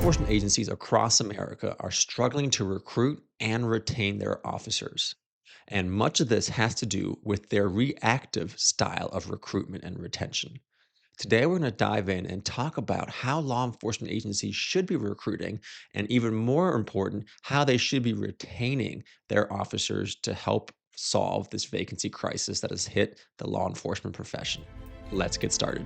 enforcement agencies across America are struggling to recruit and retain their officers. And much of this has to do with their reactive style of recruitment and retention. Today, we're going to dive in and talk about how law enforcement agencies should be recruiting, and even more important, how they should be retaining their officers to help solve this vacancy crisis that has hit the law enforcement profession. Let's get started.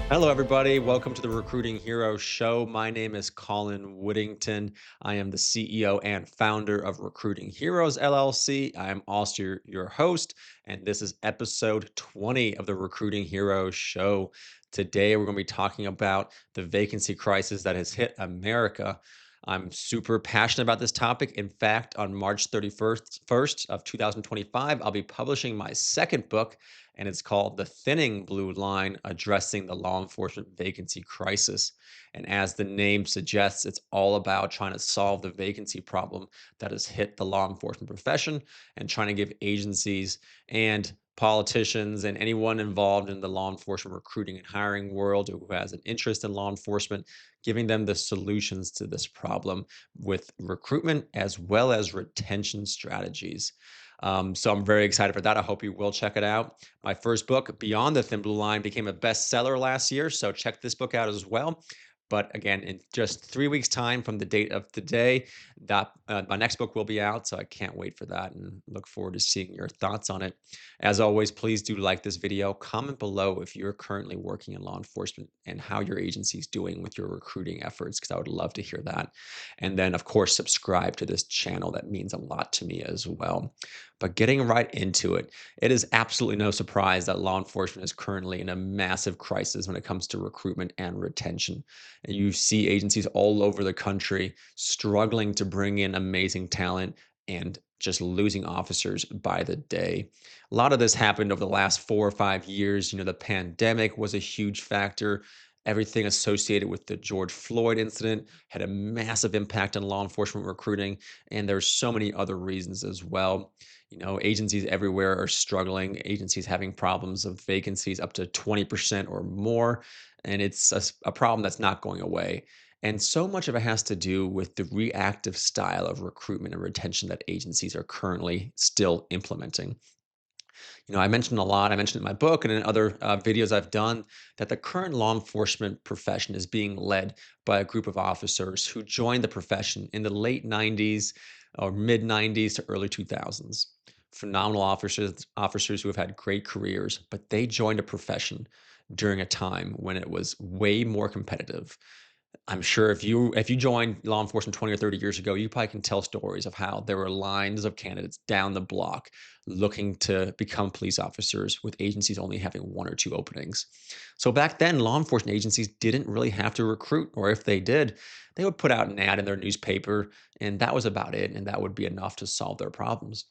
Hello, everybody. Welcome to the Recruiting Hero Show. My name is Colin Whittington. I am the CEO and founder of Recruiting Heroes LLC. I am also your host, and this is episode 20 of the Recruiting Hero Show. Today, we're going to be talking about the vacancy crisis that has hit America. I'm super passionate about this topic. In fact, on March 31st of 2025, I'll be publishing my second book, and it's called The Thinning Blue Line, Addressing the Law Enforcement Vacancy Crisis. And as the name suggests, it's all about trying to solve the vacancy problem that has hit the law enforcement profession and trying to give agencies and politicians and anyone involved in the law enforcement recruiting and hiring world who has an interest in law enforcement, giving them the solutions to this problem with recruitment as well as retention strategies. So I'm very excited for that. I hope you will check it out. My first book, Beyond the Thin Blue Line, became a bestseller last year. So check this book out as well. But again, in just 3 weeks' time from the date of today, that my next book will be out. So I can't wait for that and look forward to seeing your thoughts on it. As always, please do like this video. Comment below if you're currently working in law enforcement and how your agency is doing with your recruiting efforts, because I would love to hear that. And then, of course, subscribe to this channel. That means a lot to me as well. But getting right into it, it is absolutely no surprise that law enforcement is currently in a massive crisis when it comes to recruitment and retention. And you see agencies all over the country struggling to bring in amazing talent and just losing officers by the day. A lot of this happened over the last 4 or 5 years. The pandemic was a huge factor. Everything associated with the George Floyd incident had a massive impact on law enforcement recruiting, and there's so many other reasons as well. Agencies everywhere are struggling, agencies having problems of vacancies up to 20% or more, and it's a problem that's not going away. And so much of it has to do with the reactive style of recruitment and retention that agencies are currently still implementing. I mentioned a lot. I mentioned in my book and in other videos I've done that the current law enforcement profession is being led by a group of officers who joined the profession in the late 90s or mid 90s to early 2000s. Phenomenal officers who have had great careers, but they joined a profession during a time when it was way more competitive. I'm sure if you joined law enforcement 20 or 30 years ago, you probably can tell stories of how there were lines of candidates down the block looking to become police officers with agencies only having one or two openings. So back then, law enforcement agencies didn't really have to recruit, or if they did, they would put out an ad in their newspaper, and that was about it, and that would be enough to solve their problems.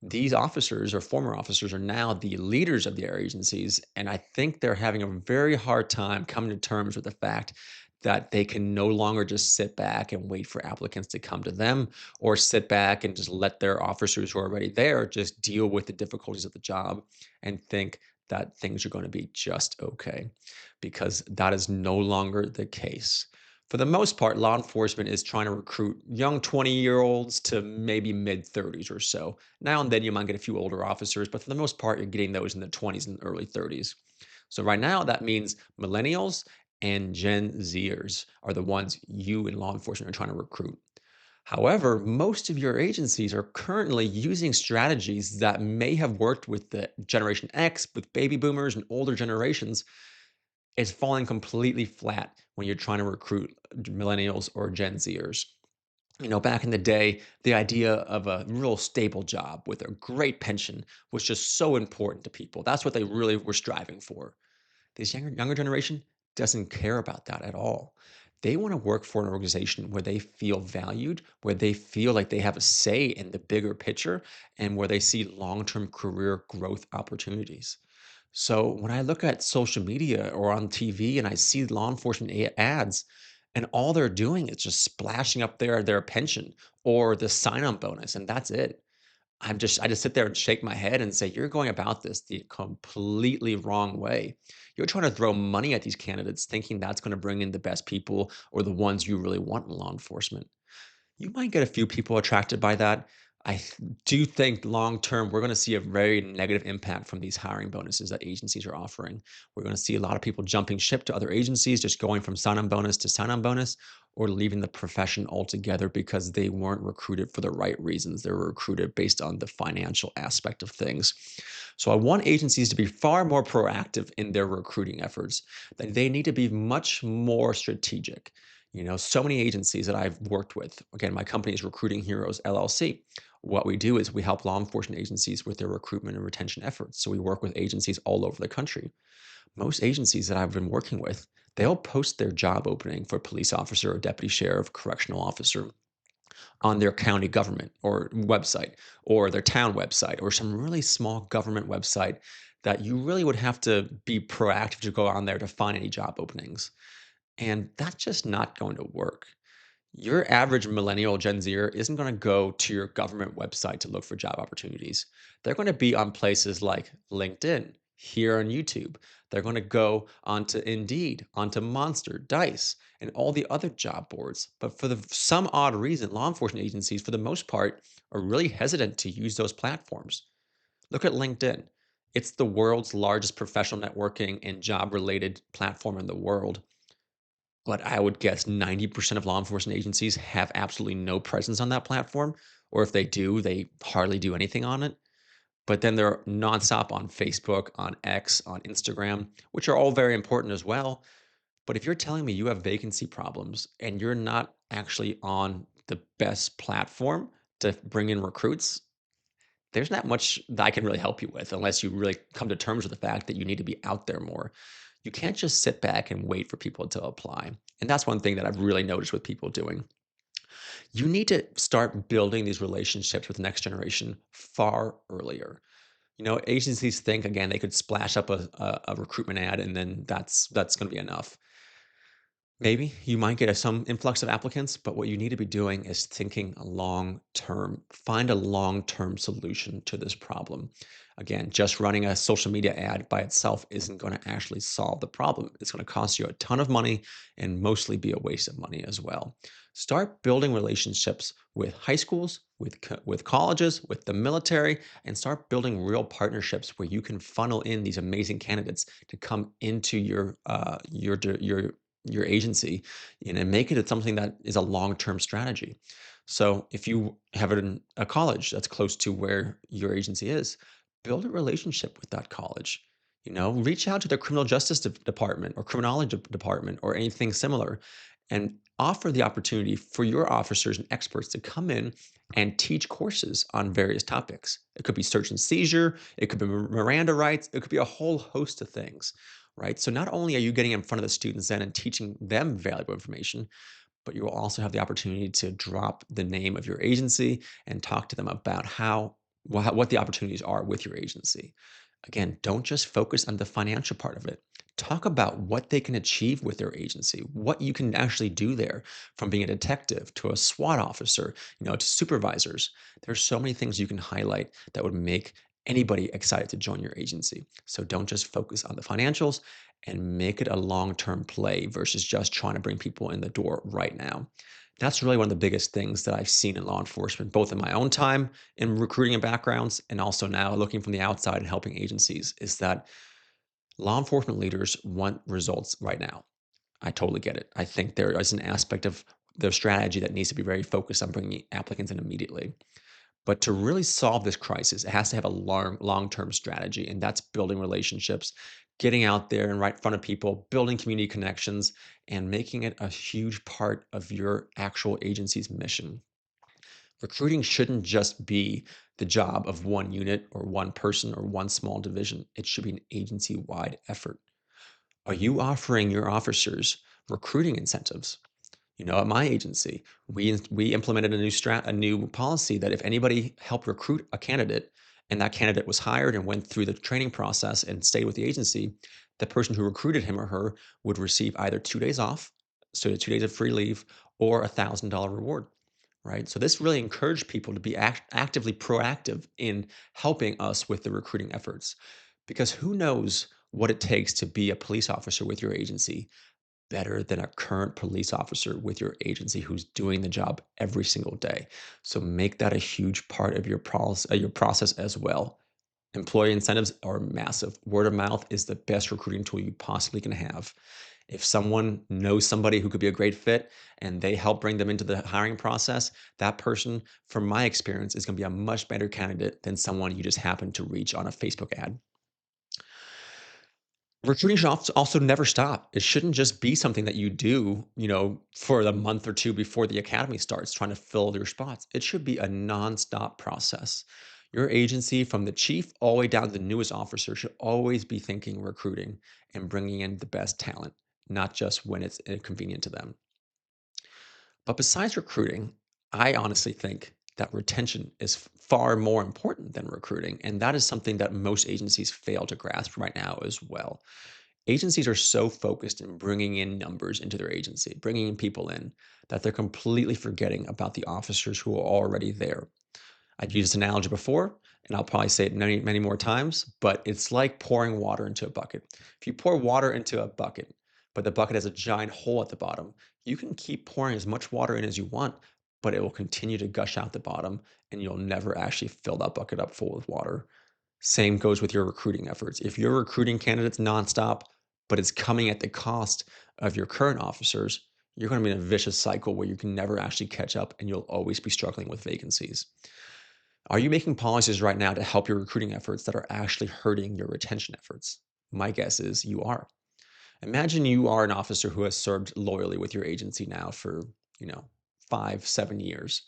These officers or former officers are now the leaders of their agencies, and I think they're having a very hard time coming to terms with the fact that they can no longer just sit back and wait for applicants to come to them, or sit back and just let their officers who are already there just deal with the difficulties of the job and think that things are going to be just okay, because that is no longer the case. For the most part, law enforcement is trying to recruit young 20-year-olds to maybe mid 30s or so. Now and then you might get a few older officers, but for the most part, you're getting those in the 20s and early 30s. So right now, that means millennials and Gen Zers are the ones you in law enforcement are trying to recruit. However, most of your agencies are currently using strategies that may have worked with the Generation X, with baby boomers and older generations. It's falling completely flat when you're trying to recruit millennials or Gen Zers. Back in the day, the idea of a real stable job with a great pension was just so important to people. That's what they really were striving for. This younger generation doesn't care about that at all. They want to work for an organization where they feel valued, where they feel like they have a say in the bigger picture, and where they see long-term career growth opportunities. So when I look at social media or on TV and I see law enforcement ads, and all they're doing is just splashing up their pension or the sign-on bonus, and that's it. I just sit there and shake my head and say, "You're going about this the completely wrong way. You're trying to throw money at these candidates thinking that's gonna bring in the best people or the ones you really want in law enforcement." You might get a few people attracted by that. Do think long term, we're going to see a very negative impact from these hiring bonuses that agencies are offering. We're going to see a lot of people jumping ship to other agencies, just going from sign on bonus to sign on bonus, or leaving the profession altogether because they weren't recruited for the right reasons. They were recruited based on the financial aspect of things. So I want agencies to be far more proactive in their recruiting efforts. They need to be much more strategic. So many agencies that I've worked with. Again, my company is Recruiting Heroes LLC. What we do is we help law enforcement agencies with their recruitment and retention efforts. So we work with agencies all over the country. Most agencies that I've been working with, they'll post their job opening for police officer or deputy sheriff, correctional officer on their county government or website or their town website or some really small government website that you really would have to be proactive to go on there to find any job openings. And that's just not going to work. Your average millennial Gen Zer isn't going to go to your government website to look for job opportunities. They're going to be on places like LinkedIn, here on YouTube. They're going to go onto Indeed, onto Monster, Dice, and all the other job boards. But for some odd reason, law enforcement agencies, for the most part, are really hesitant to use those platforms. Look at LinkedIn. It's the world's largest professional networking and job related platform in the world, but I would guess 90% of law enforcement agencies have absolutely no presence on that platform, or if they do, they hardly do anything on it. But then they're nonstop on Facebook, on X, on Instagram, which are all very important as well. But if you're telling me you have vacancy problems and you're not actually on the best platform to bring in recruits, there's not much that I can really help you with unless you really come to terms with the fact that you need to be out there more. You can't just sit back and wait for people to apply. And that's one thing that I've really noticed with people doing. You need to start building these relationships with the next generation far earlier. Agencies think again they could splash up a recruitment ad and then that's going to be enough. Maybe you might get some influx of applicants, but what you need to be doing is thinking long term. Find a long term solution to this problem. Again, just running a social media ad by itself isn't going to actually solve the problem. It's going to cost you a ton of money and mostly be a waste of money as well. Start building relationships with high schools, with colleges, with the military, and start building real partnerships where you can funnel in these amazing candidates to come into your agency, and make it something that is a long-term strategy. So if you have it in a college that's close to where your agency is, build a relationship with that college. Reach out to the criminal justice department or criminology department or anything similar and offer the opportunity for your officers and experts to come in and teach courses on various topics. It could be search and seizure, it could be Miranda rights, it could be a whole host of things, right? So not only are you getting in front of the students then and teaching them valuable information, but you will also have the opportunity to drop the name of your agency and talk to them about what the opportunities are with your agency. Again, don't just focus on the financial part of it. Talk about what they can achieve with their agency, what you can actually do there, from being a detective to a SWAT officer, to supervisors. There's so many things you can highlight that would make anybody excited to join your agency. So don't just focus on the financials and make it a long-term play versus just trying to bring people in the door right now. That's really one of the biggest things that I've seen in law enforcement, both in my own time in recruiting and backgrounds, and also now looking from the outside and helping agencies, is that law enforcement leaders want results right now. I totally get it. I think there is an aspect of their strategy that needs to be very focused on bringing applicants in immediately. But to really solve this crisis, it has to have a long-term strategy, and that's building relationships, getting out there and right in front of people, building community connections, and making it a huge part of your actual agency's mission. Recruiting shouldn't just be the job of one unit or one person or one small division. It should be an agency-wide effort. Are you offering your officers recruiting incentives? At my agency, we implemented a new policy that if anybody helped recruit a candidate and that candidate was hired and went through the training process and stayed with the agency, the person who recruited him or her would receive either 2 days off, so 2 days of free leave, or $1,000 reward. right? So this really encouraged people to be actively proactive in helping us with the recruiting efforts, because who knows what it takes to be a police officer with your agency better than a current police officer with your agency who's doing the job every single day. So make that a huge part of your process as well. Employee incentives are massive. Word of mouth is the best recruiting tool you possibly can have. If someone knows somebody who could be a great fit and they help bring them into the hiring process, that person, from my experience, is going to be a much better candidate than someone you just happen to reach on a Facebook ad. Recruiting should also never stop. It shouldn't just be something that you do, for the month or two before the academy starts, trying to fill your spots. It should be a nonstop process. Your agency, from the chief all the way down to the newest officer, should always be thinking recruiting and bringing in the best talent, not just when it's convenient to them. But besides recruiting, I honestly think that retention is far more important than recruiting. And that is something that most agencies fail to grasp right now as well. Agencies are so focused in bringing in numbers into their agency, bringing in people in, that they're completely forgetting about the officers who are already there. I've used this analogy before, and I'll probably say it many, many more times, but it's like pouring water into a bucket. If you pour water into a bucket, but the bucket has a giant hole at the bottom, you can keep pouring as much water in as you want, but it will continue to gush out the bottom, and you'll never actually fill that bucket up full of water. Same goes with your recruiting efforts. If you're recruiting candidates nonstop, but it's coming at the cost of your current officers, you're going to be in a vicious cycle where you can never actually catch up and you'll always be struggling with vacancies. Are you making policies right now to help your recruiting efforts that are actually hurting your retention efforts? My guess is you are. Imagine you are an officer who has served loyally with your agency now for, you know, 5, 7 years.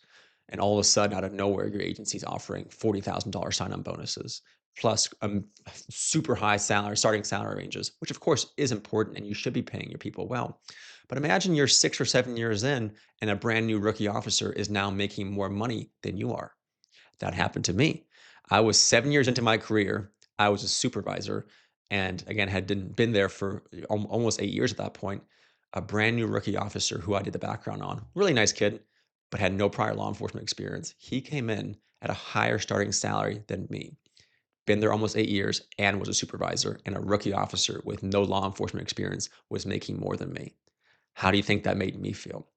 And all of a sudden, out of nowhere, your agency's offering $40,000 sign on bonuses, plus super high salary, starting salary ranges, which of course is important and you should be paying your people well. But imagine you're 6 or 7 years in and a brand new rookie officer is now making more money than you are. That happened to me. I was 7 years into my career. I was a supervisor and again had been there for almost 8 years at that point. A brand new rookie officer who I did the background on, really nice kid, but had no prior law enforcement experience. He came in at a higher starting salary than me. Been there almost 8 years and was a supervisor, and a rookie officer with no law enforcement experience was making more than me. How do you think that made me feel?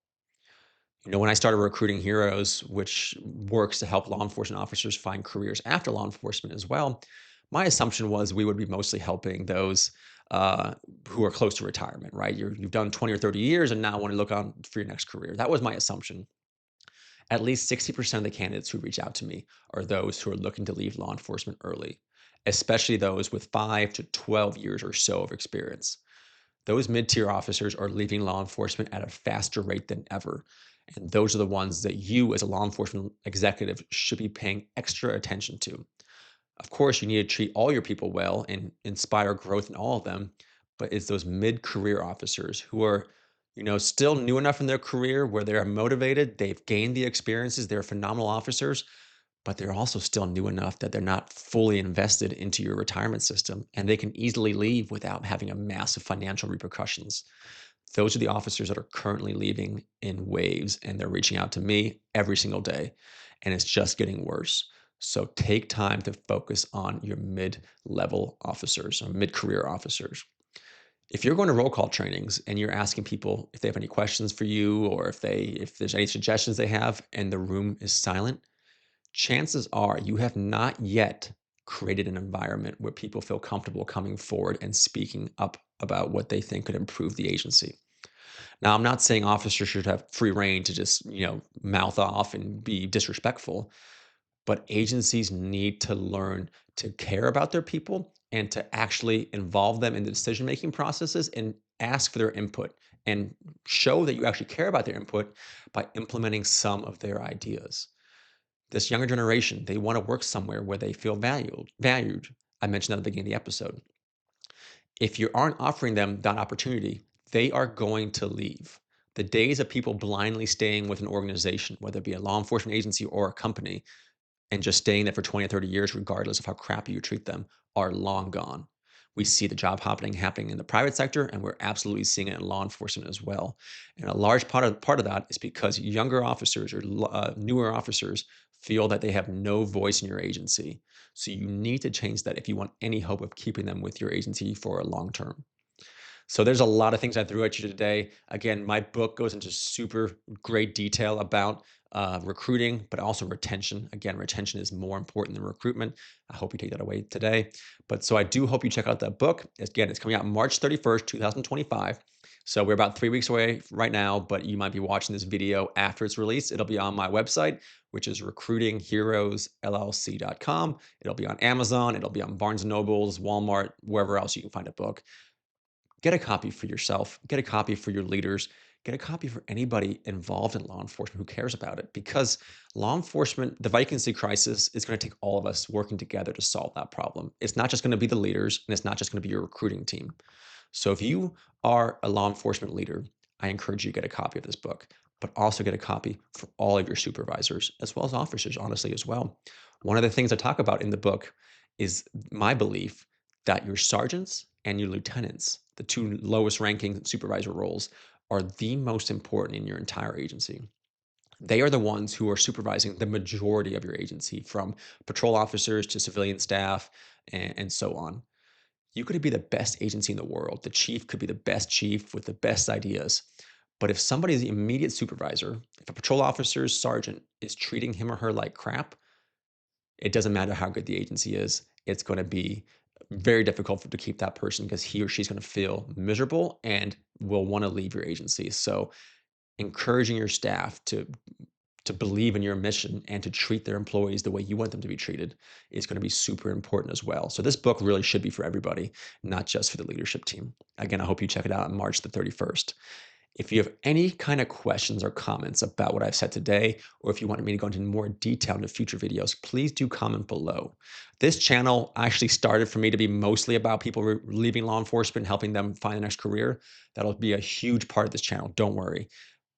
When I started recruiting heroes, which works to help law enforcement officers find careers after law enforcement as well, my assumption was we would be mostly helping those uh, who are close to retirement, right? You've done 20 or 30 years and now want to look on for your next career. That was my assumption. At least 60% of the candidates who reach out to me are those who are looking to leave law enforcement early, especially those with 5 to 12 years or so of experience. Those mid-tier officers are leaving law enforcement at a faster rate than ever. And those are the ones that you, as a law enforcement executive, should be paying extra attention to. Of course, you need to treat all your people well and inspire growth in all of them, but it's those mid-career officers who are, still new enough in their career where they're motivated, they've gained the experiences, they're phenomenal officers, but they're also still new enough that they're not fully invested into your retirement system and they can easily leave without having a massive financial repercussions. Those are the officers that are currently leaving in waves and they're reaching out to me every single day and it's just getting worse. So take time to focus on your mid-level officers or mid-career officers. If you're going to roll call trainings and you're asking people if they have any questions for you or if there's any suggestions they have and the room is silent, chances are you have not yet created an environment where people feel comfortable coming forward and speaking up about what they think could improve the agency. Now, I'm not saying officers should have free reign to just, mouth off and be disrespectful, but agencies need to learn to care about their people and to actually involve them in the decision-making processes and ask for their input and show that you actually care about their input by implementing some of their ideas. This younger generation, they want to work somewhere where they feel valued. I mentioned that at the beginning of the episode. If you aren't offering them that opportunity, they are going to leave. The days of people blindly staying with an organization, whether it be a law enforcement agency or a company, and just staying there for 20 or 30 years, regardless of how crappy you treat them, are long gone. We see the job hopping happening in the private sector, and we're absolutely seeing it in law enforcement as well. And a large part of that is because younger officers or newer officers feel that they have no voice in your agency. So you need to change that if you want any hope of keeping them with your agency for a long term. So there's a lot of things I threw at you today. Again, my book goes into super great detail about recruiting, but also retention. Again, retention is more important than recruitment. I hope you take that away today. But so I do hope you check out that book. Again, it's coming out March 31st, 2025. So we're about 3 weeks away right now, but you might be watching this video after it's released. It'll be on my website, which is recruitingheroesllc.com. It'll be on Amazon. It'll be on Barnes& and Nobles, Walmart, wherever else you can find a book. Get a copy for yourself, get a copy for your leaders, get a copy for anybody involved in law enforcement who cares about it, because law enforcement, the vacancy crisis is going to take all of us working together to solve that problem. It's not just going to be the leaders, and it's not just going to be your recruiting team. So if you are a law enforcement leader, I encourage you to get a copy of this book, but also get a copy for all of your supervisors as well as officers, honestly, as well. One of the things I talk about in the book is my belief that your sergeants and your lieutenants, the two lowest ranking supervisor roles, are the most important in your entire agency. They are the ones who are supervising the majority of your agency, from patrol officers to civilian staff and so on. You could be the best agency in the world. The chief could be the best chief with the best ideas. But if somebody's immediate supervisor, if a patrol officer's sergeant is treating him or her like crap, it doesn't matter how good the agency is. It's going to be very difficult to keep that person, because he or she's going to feel miserable and will want to leave your agency. So encouraging your staff to believe in your mission and to treat their employees the way you want them to be treated is going to be super important as well. So this book really should be for everybody, not just for the leadership team. Again, I hope you check it out on March the 31st. If you have any kind of questions or comments about what I've said today, or if you want me to go into more detail in the future videos, please do comment below. This channel actually started for me to be mostly about people leaving law enforcement, helping them find the next career. That'll be a huge part of this channel, don't worry.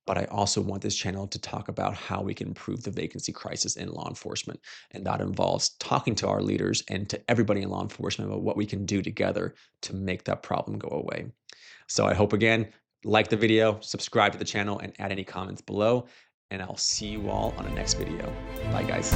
But I also want this channel to talk about how we can improve the vacancy crisis in law enforcement. And that involves talking to our leaders and to everybody in law enforcement about what we can do together to make that problem go away. So I hope, again, like the video, subscribe to the channel, and add any comments below. And I'll see you all on the next video. Bye, guys.